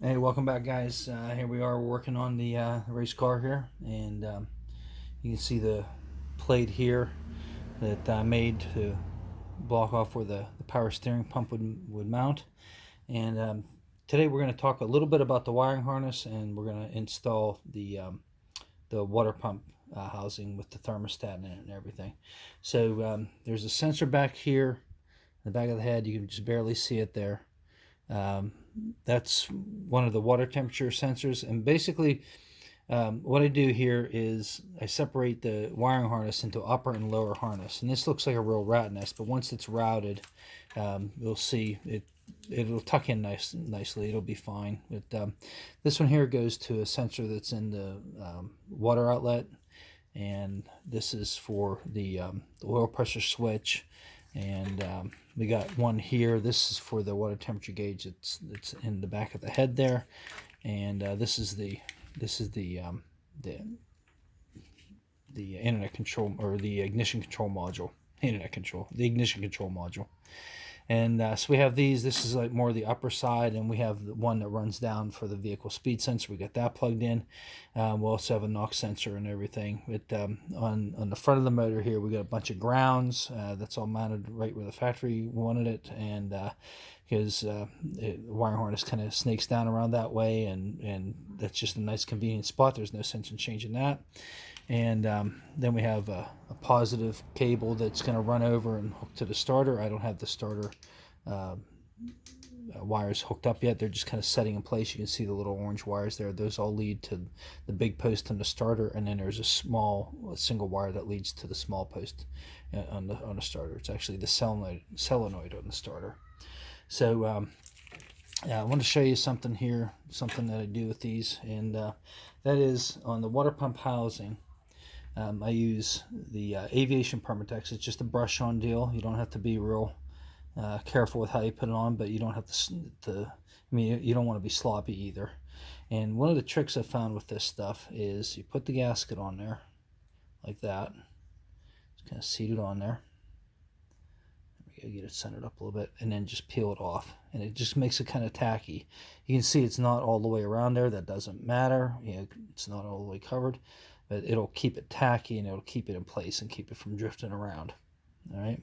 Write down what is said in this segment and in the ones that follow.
Hey, welcome back, guys. Here we are working on the race car here, and you can see the plate here that I made to block off where the power steering pump would mount. And today we're going to talk a little bit about the wiring harness, and we're going to install the water pump housing with the thermostat in it and everything. So there's a sensor back here in the back of the head. You can just barely see it there. Um, that's one of the water temperature sensors. And basically, what I do here is I separate the wiring harness into upper and lower harness. And this looks like a real rat nest, but once it's routed, you'll see it'll tuck in nicely. It'll be fine. But this one here goes to a sensor that's in the water outlet, and this is for the oil pressure switch. And we got one here. This is for the water temperature gauge. It's in the back of the head there, and this is the the internet control, or the ignition control module. The ignition control module. And so we have these. This is like more the upper side, and we have the one that runs down for the vehicle speed sensor. We got that plugged in. We'll also have a NOx sensor and everything. But on the front of the motor here, we got a bunch of grounds. That's all mounted right where the factory wanted it, and because the wiring harness kind of snakes down around that way, and that's just a nice convenient spot. There's no sense in changing that. And then we have a positive cable that's going to run over and hook to the starter. I don't have the starter uh, wires hooked up yet. They're just kind of setting in place. You can see the little orange wires there. Those all lead to the big post on the starter, and then there's a single wire that leads to the small post on the starter. It's actually the solenoid on the starter. So I want to show you something here, something that I do with these, and that is on the water pump housing. I use the Aviation Permatex. It's just a brush-on deal. You don't have to be real careful with how you put it on, but you don't have I mean, you don't want to be sloppy either. And one of the tricks I found with this stuff is you put the gasket on there, like that. It's kind of seated on there. Get it centered up a little bit, and then just peel it off, and it just makes it kind of tacky. You can see it's not all the way around there. That doesn't matter. It's not all the way covered, but it'll keep it tacky, and it'll keep it in place and keep it from drifting around. All right.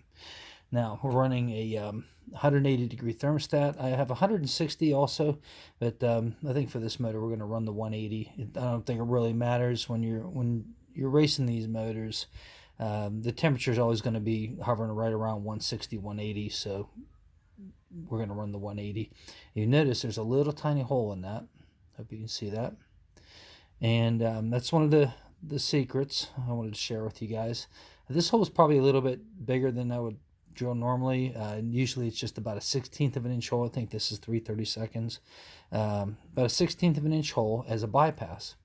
Now we're running a 180-degree thermostat. I have 160 also, but I think for this motor we're going to run the 180. I don't think it really matters when you're racing these motors. The temperature is always going to be hovering right around 160, 180, so we're going to run the 180. You notice there's a little tiny hole in that. Hope you can see that. And that's one of the secrets I wanted to share with you guys. This hole is probably a little bit bigger than I would drill normally. Usually it's just about a 1/16 of an inch hole. I think this is 3/32. About a 1/16 of an inch hole as a bypass.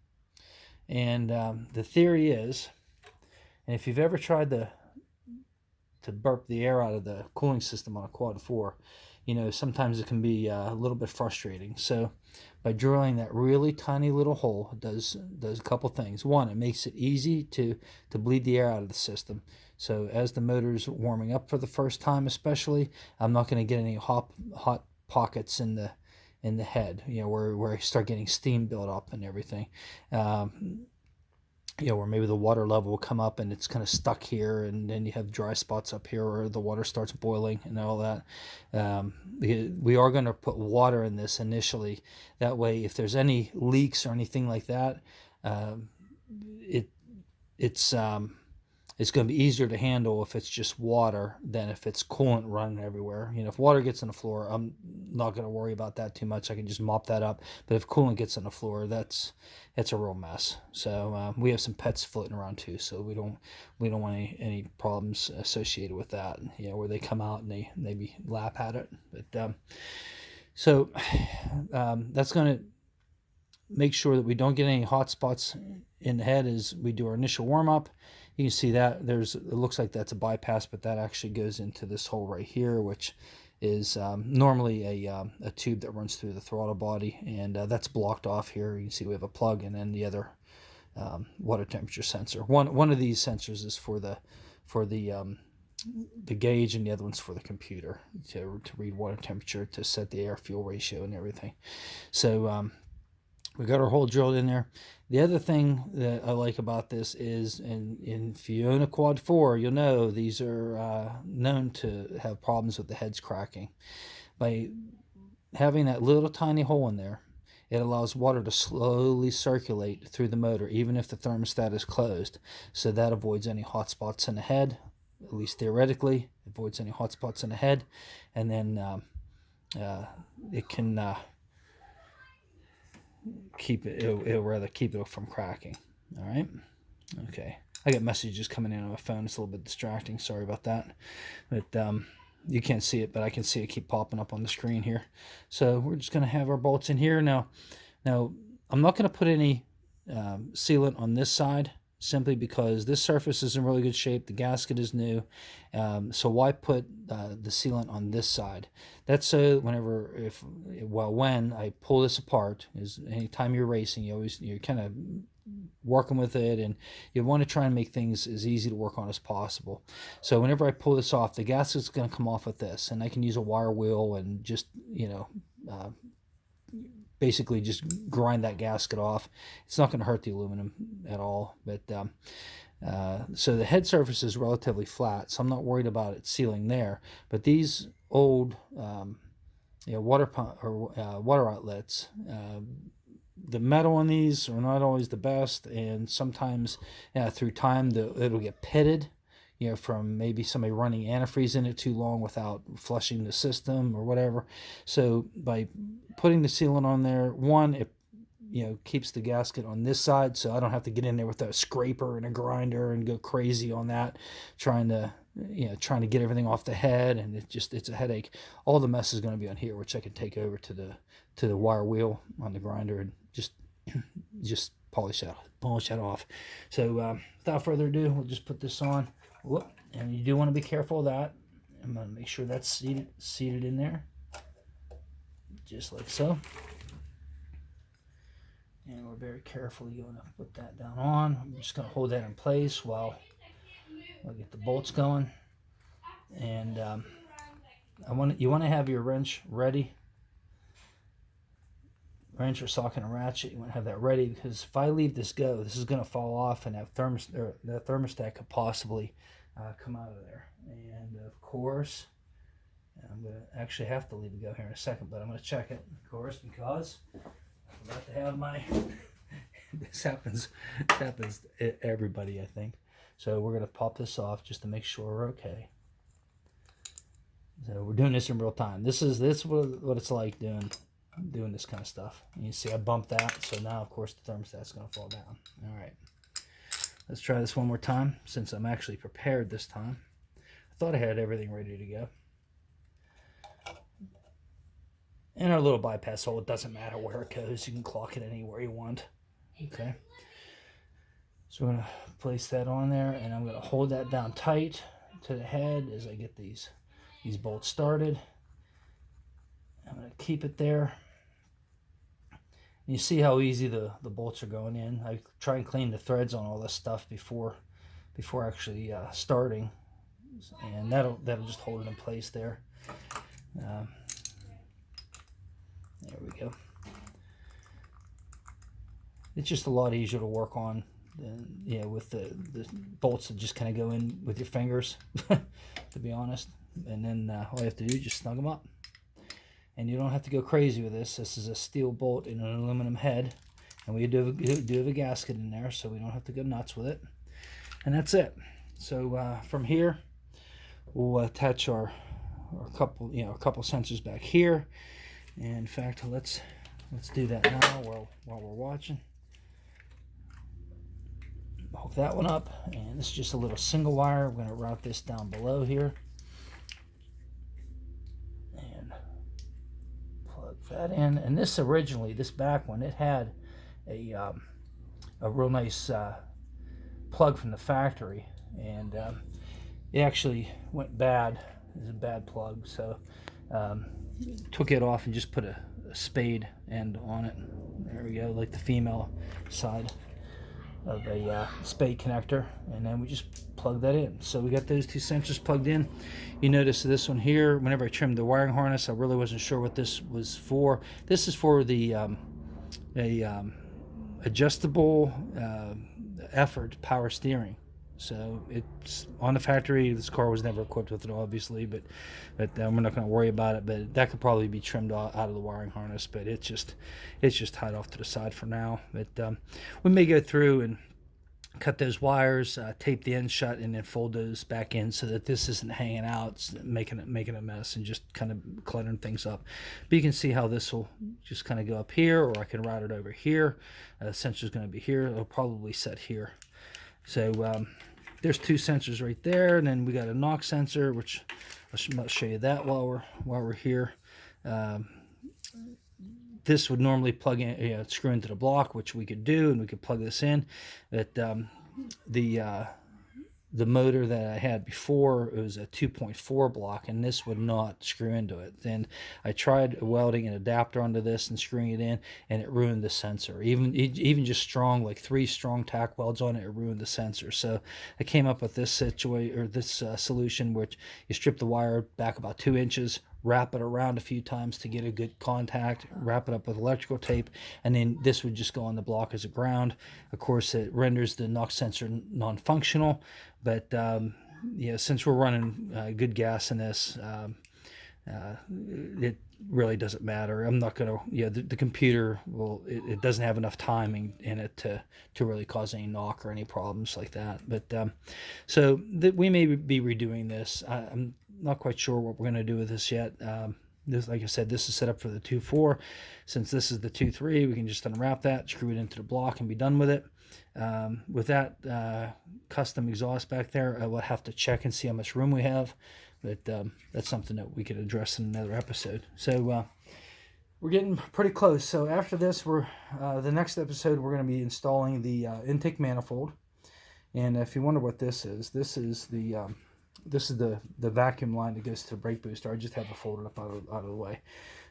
And the theory is, and if you've ever tried to burp the air out of the cooling system on a quad 4, sometimes it can be a little bit frustrating. So by drilling that really tiny little hole, it does a couple things. One, it makes it easy to bleed the air out of the system. So as the motor's warming up for the first time, especially, I'm not going to get any hot pockets in the head, where I start getting steam built up and everything. Where maybe the water level will come up and it's kind of stuck here, and then you have dry spots up here where the water starts boiling and all that. We are going to put water in this initially. That way, if there's any leaks or anything like that, it it's it's going to be easier to handle if it's just water than if it's coolant running everywhere. If water gets on the floor, I'm not going to worry about that too much. I can just mop that up. But if coolant gets on the floor, that's a real mess. So we have some pets floating around too, so we don't want any problems associated with that. Where they come out and they maybe lap at it. But so that's going to make sure that we don't get any hot spots in the head as we do our initial warm up. You can see that it looks like that's a bypass, but that actually goes into this hole right here, which is normally a tube that runs through the throttle body, and that's blocked off here. You can see we have a plug, and then the other water temperature sensor. One of these sensors is for the gauge, and the other one's for the computer to read water temperature, to set the air fuel ratio and everything. So we got our hole drilled in there. The other thing that I like about this is, and if you own a Quad 4, you'll know these are known to have problems with the heads cracking. By having that little tiny hole in there, it allows water to slowly circulate through the motor, even if the thermostat is closed. So that avoids any hot spots in the head, at least theoretically, avoids any hot spots in the head. And then it can it'll rather keep it from cracking. All right. Okay. I get messages coming in on my phone. It's a little bit distracting. Sorry about that. But you can't see it, but I can see it keep popping up on the screen here. So we're just going to have our bolts in here. Now I'm not going to put any sealant on this side, simply because this surface is in really good shape. The gasket is new. So why put the sealant on this side? That's so when I pull this apart, is anytime you're racing, you're kind of working with it, and you want to try and make things as easy to work on as possible. So whenever I pull this off, the gasket's going to come off with this, and I can use a wire wheel and just, basically just grind that gasket off. It's not going to hurt the aluminum at all. But so the head surface is relatively flat, so I'm not worried about it sealing there. But these old water pump or water outlets, the metal on these are not always the best, and sometimes through time it'll get pitted, from maybe somebody running antifreeze in it too long without flushing the system or whatever. So by putting the sealant on there, one, it keeps the gasket on this side, so I don't have to get in there with a scraper and a grinder and go crazy on that, trying to get everything off the head, and it's a headache. All the mess is going to be on here, which I can take over to the wire wheel on the grinder and just polish that off. So without further ado, we'll just put this on. Whoop, and you do want to be careful of that. I'm going to make sure that's seated in there, just like so. And we're very carefully going to put that down on. I'm just going to hold that in place while I get the bolts going. And you want to have your wrench ready. Wrench or socket and ratchet, you want to have that ready, because if I leave this go, this is going to fall off, and that thermostat could possibly come out of there. And of course, I'm going to actually have to leave it go here in a second, but I'm going to check it, of course, because I'm about to have my this happens to everybody, I think. So we're going to pop this off just to make sure we're okay. So we're doing this in real time. This is what it's like doing this kind of stuff. And you see I bumped that, so now of course the thermostat's going to fall down. All right, let's try this one more time, since I'm actually prepared this time. I thought I had everything ready to go. And our little bypass hole, it doesn't matter where it goes, you can clock it anywhere you want. Okay, so we're going to place that on there, and I'm going to hold that down tight to the head as I get these bolts started. I'm going to keep it there. You see how easy the bolts are going in. I try and clean the threads on all this stuff before actually starting, and that'll just hold it in place there. There we go. It's just a lot easier to work on than with the bolts that just kind of go in with your fingers, to be honest. And then all you have to do is just snug them up. And you don't have to go crazy with this. This is a steel bolt in an aluminum head, and we do have a gasket in there, so we don't have to go nuts with it. And that's it. So from here, we'll attach our couple sensors back here. And in fact, let's do that now while we're watching. Hook that one up, and this is just a little single wire. I'm going to route this down below here. That in, and this back one, it had a real nice plug from the factory, and it actually went bad. It was a bad plug, so took it off and just put a spade end on it. There we go, like the female side. spade connector, and then we just plug that in. So we got those two sensors plugged in. You notice this one here, whenever I trimmed the wiring harness, I really wasn't sure what this was for. This is for the adjustable effort power steering. So it's on the factory. This car was never equipped with it, obviously, but we're not going to worry about it. But that could probably be trimmed out of the wiring harness. But it's just tied off to the side for now. But we may go through and cut those wires, tape the ends shut, and then fold those back in so that this isn't hanging out, making a mess and just kind of cluttering things up. But you can see how this will just kind of go up here, or I can route it over here. The sensor's going to be here. It'll probably set here. So there's two sensors right there, and then we got a knock sensor, which I'll show you that while we're here. This would normally plug in, screw into the block, which we could do, and we could plug this in. But the motor that I had before, it was a 2.4 block, and this would not screw into it. Then I tried welding an adapter onto this and screwing it in, and it ruined the sensor. Even just strong, like 3 strong tack welds on it, it ruined the sensor. So I came up with this solution, which you strip the wire back about 2 inches, wrap it around a few times to get a good contact, wrap it up with electrical tape, and then this would just go on the block as a ground. Of course, it renders the knock sensor non-functional, but since we're running good gas in this, it really doesn't matter. I'm not going to, the computer it doesn't have enough timing in it to really cause any knock or any problems like that. But so we may be redoing this. I'm not quite sure what we're going to do with this yet. This, like I said, this is set up for the 2.4. Since this is the 2.3, we can just unwrap that, screw it into the block, and be done with it. With that custom exhaust back there, I will have to check and see how much room we have. But that's something that we could address in another episode. So we're getting pretty close. So after this, the next episode, we're going to be installing the intake manifold. And if you wonder what this is the vacuum line that goes to the brake booster. I just have it folded up out of the way.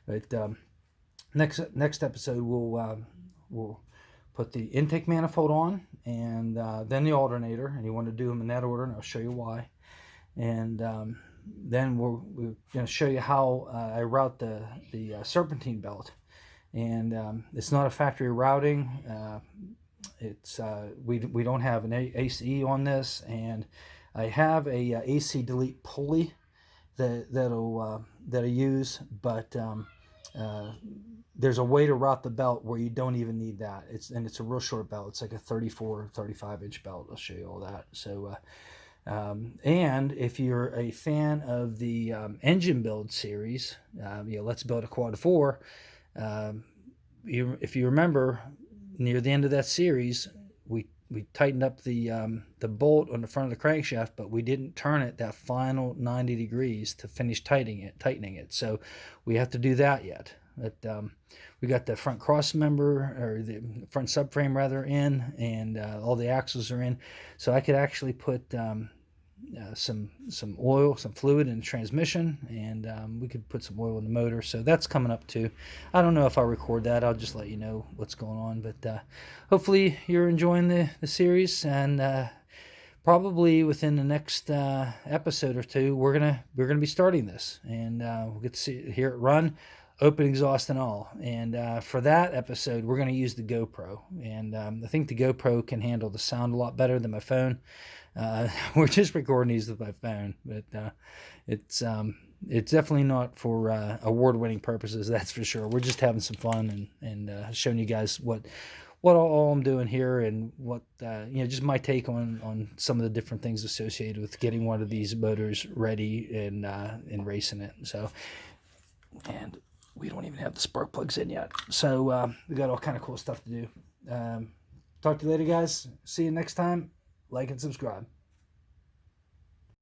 But next episode, we'll put the intake manifold on, and then the alternator. And you want to do them in that order, and I'll show you why. And then we're going to show you how I route the serpentine belt. And it's not a factory routing. It's we don't have an ACE on this, and I have a AC delete pulley that I use, but there's a way to route the belt where you don't even need that. It's a real short belt. It's like a 35 inch belt. I'll show you all that. So and if you're a fan of the engine build series, Let's Build a Quad 4, if you remember, near the end of that series, we tightened up the bolt on the front of the crankshaft, but we didn't turn it that final 90 degrees to finish tightening it. So we have to do that yet. But we got the front cross member, or the front subframe rather, in, and all the axles are in. So I could actually put some oil, some fluid in the transmission, and we could put some oil in the motor. So that's coming up too. I don't know if I'll record that. I'll just let you know what's going on. But hopefully you're enjoying the series, and probably within the next episode or two, we're gonna be starting this, and we'll get to hear it run, open exhaust and all. And for that episode, we're going to use the GoPro, and I think the GoPro can handle the sound a lot better than my phone. We're just recording these with my phone, but it's definitely not for award-winning purposes, that's for sure. We're just having some fun and showing you guys what all I'm doing here, and what just my take on some of the different things associated with getting one of these motors ready and racing it. So, and we don't even have the spark plugs in yet, so we got all kind of cool stuff to do. Talk to you later, guys. See you next time. Like and subscribe.